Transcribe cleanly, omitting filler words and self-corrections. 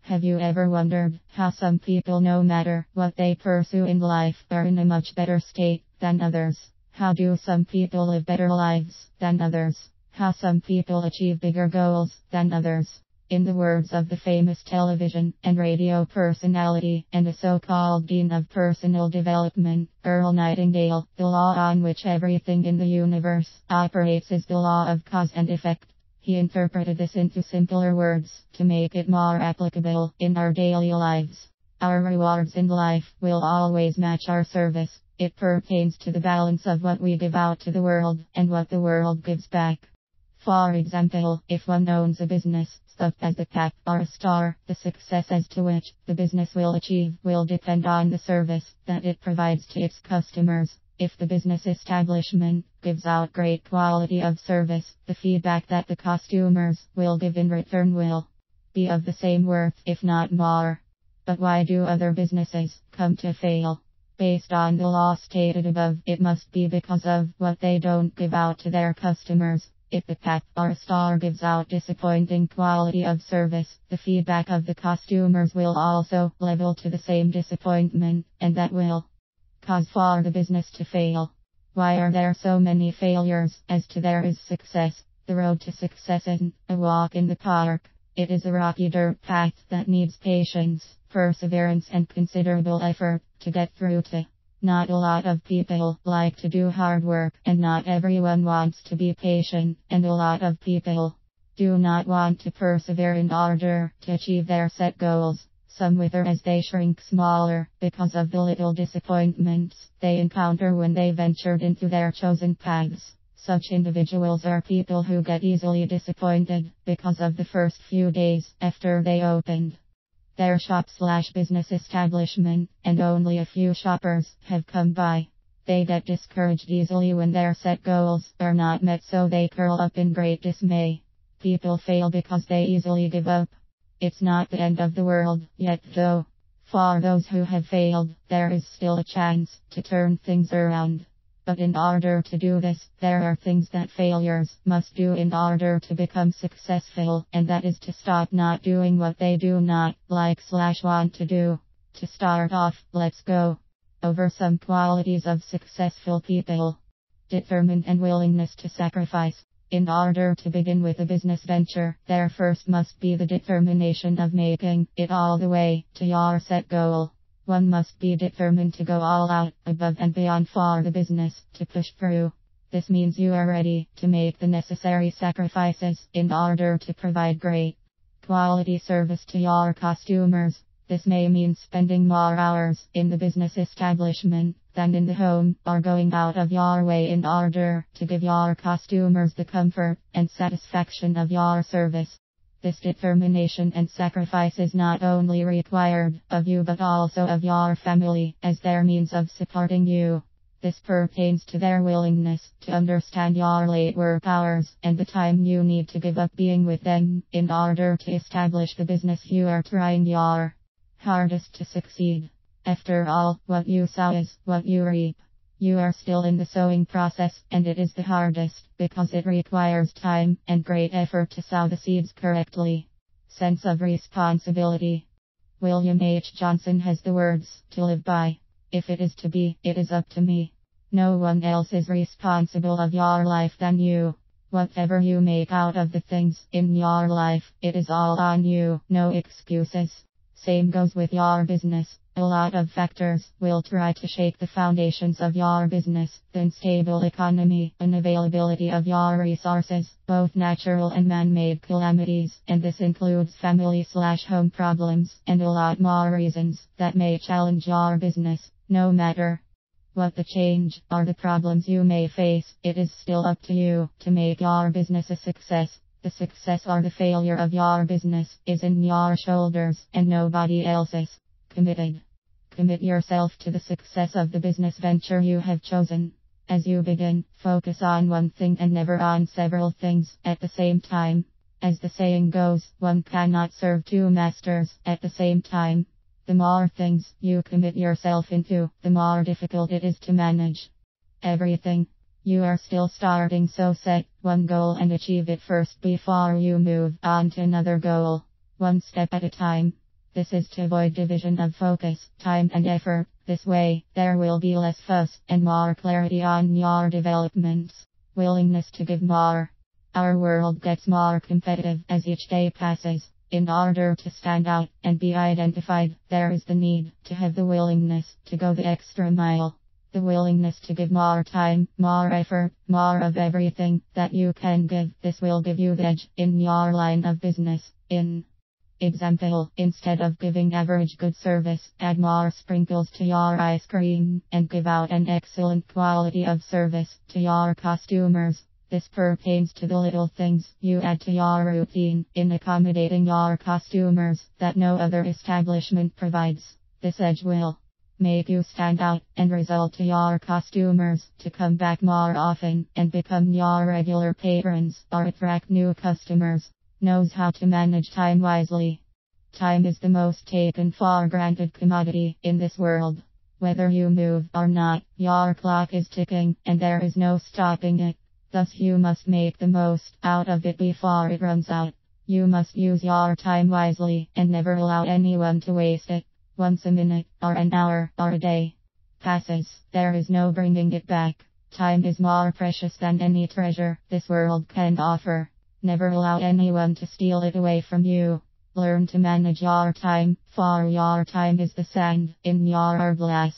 Have you ever wondered how some people, no matter what they pursue in life, are in a much better state than others? How do some people live better lives than others? How some people achieve bigger goals than others? In the words of the famous television and radio personality and a so-called dean of personal development, Earl Nightingale, the law on which everything in the universe operates is the law of cause and effect. He interpreted this into simpler words to make it more applicable in our daily lives. Our rewards in life will always match our service. It pertains to the balance of what we give out to the world and what the world gives back. For example, if one owns a business, such as the cap or a store, the success as to which the business will achieve will depend on the service that it provides to its customers. If the business establishment gives out great quality of service, the feedback that the customers will give in return will be of the same worth, if not more. But why do other businesses come to fail? Based on the law stated above, it must be because of what they don't give out to their customers. If the cap or store gives out disappointing quality of service, the feedback of the customers will also level to the same disappointment, and that will cause for the business to fail. Why are there so many failures as to there is success? The road to success isn't a walk in the park. It is a rocky dirt path that needs patience, perseverance and considerable effort to get through to. Not a lot of people like to do hard work, and not everyone wants to be patient, and a lot of people do not want to persevere in order to achieve their set goals. Some wither as they shrink smaller because of the little disappointments they encounter when they ventured into their chosen paths. Such individuals are people who get easily disappointed because of the first few days after they opened their shop/business establishment, and only a few shoppers have come by. They get discouraged easily when their set goals are not met, so they curl up in great dismay. People fail because they easily give up. It's not the end of the world yet, though. For those who have failed, there is still a chance to turn things around. But in order to do this, there are things that failures must do in order to become successful, and that is to stop not doing what they do not like/want to do. To start off, let's go over some qualities of successful people. Determined and willingness to sacrifice. In order to begin with a business venture, there first must be the determination of making it all the way to your set goal. One must be determined to go all out, above and beyond for the business to push through. This means you are ready to make the necessary sacrifices in order to provide great quality service to your customers. This may mean spending more hours in the business establishment than in the home, or going out of your way in order to give your customers the comfort and satisfaction of your service. This determination and sacrifice is not only required of you but also of your family as their means of supporting you. This pertains to their willingness to understand your late work hours and the time you need to give up being with them in order to establish the business you are trying your hardest to succeed. After all, what you sow is what you reap. You are still in the sowing process, and it is the hardest, because it requires time and great effort to sow the seeds correctly. Sense of responsibility. William H. Johnson has the words to live by. If it is to be, it is up to me. No one else is responsible of your life than you. Whatever you make out of the things in your life, it is all on you, no excuses. Same goes with your business. A lot of factors will try to shake the foundations of your business: the unstable economy, unavailability of your resources, both natural and man-made calamities, and this includes family/home problems, and a lot more reasons that may challenge your business. No matter what the change or the problems you may face, it is still up to you to make your business a success. The success or the failure of your business is in your shoulders and nobody else's. Committed. Commit yourself to the success of the business venture you have chosen. As you begin, focus on one thing and never on several things at the same time. As the saying goes, one cannot serve two masters at the same time. The more things you commit yourself into, the more difficult it is to manage everything. You are still starting, so set one goal and achieve it first before you move on to another goal. One step at a time. This is to avoid division of focus, time and effort. This way, there will be less fuss and more clarity on your developments. Willingness to give more. Our world gets more competitive as each day passes. In order to stand out and be identified, there is the need to have the willingness to go the extra mile. The willingness to give more time, more effort, more of everything that you can give. This will give you the edge in your line of business. In example, instead of giving average good service, add more sprinkles to your ice cream and give out an excellent quality of service to your customers. This pertains to the little things you add to your routine in accommodating your customers that no other establishment provides. This edge will make you stand out and result to your customers to come back more often and become your regular patrons or attract new customers. Knows how to manage time wisely. Time is the most taken for granted commodity in this world. Whether you move or not, your clock is ticking and there is no stopping it. Thus you must make the most out of it before it runs out. You must use your time wisely and never allow anyone to waste it. Once a minute, or an hour, or a day passes, there is no bringing it back. Time is more precious than any treasure this world can offer. Never allow anyone to steal it away from you. Learn to manage your time, for your time is the sand in your hourglass.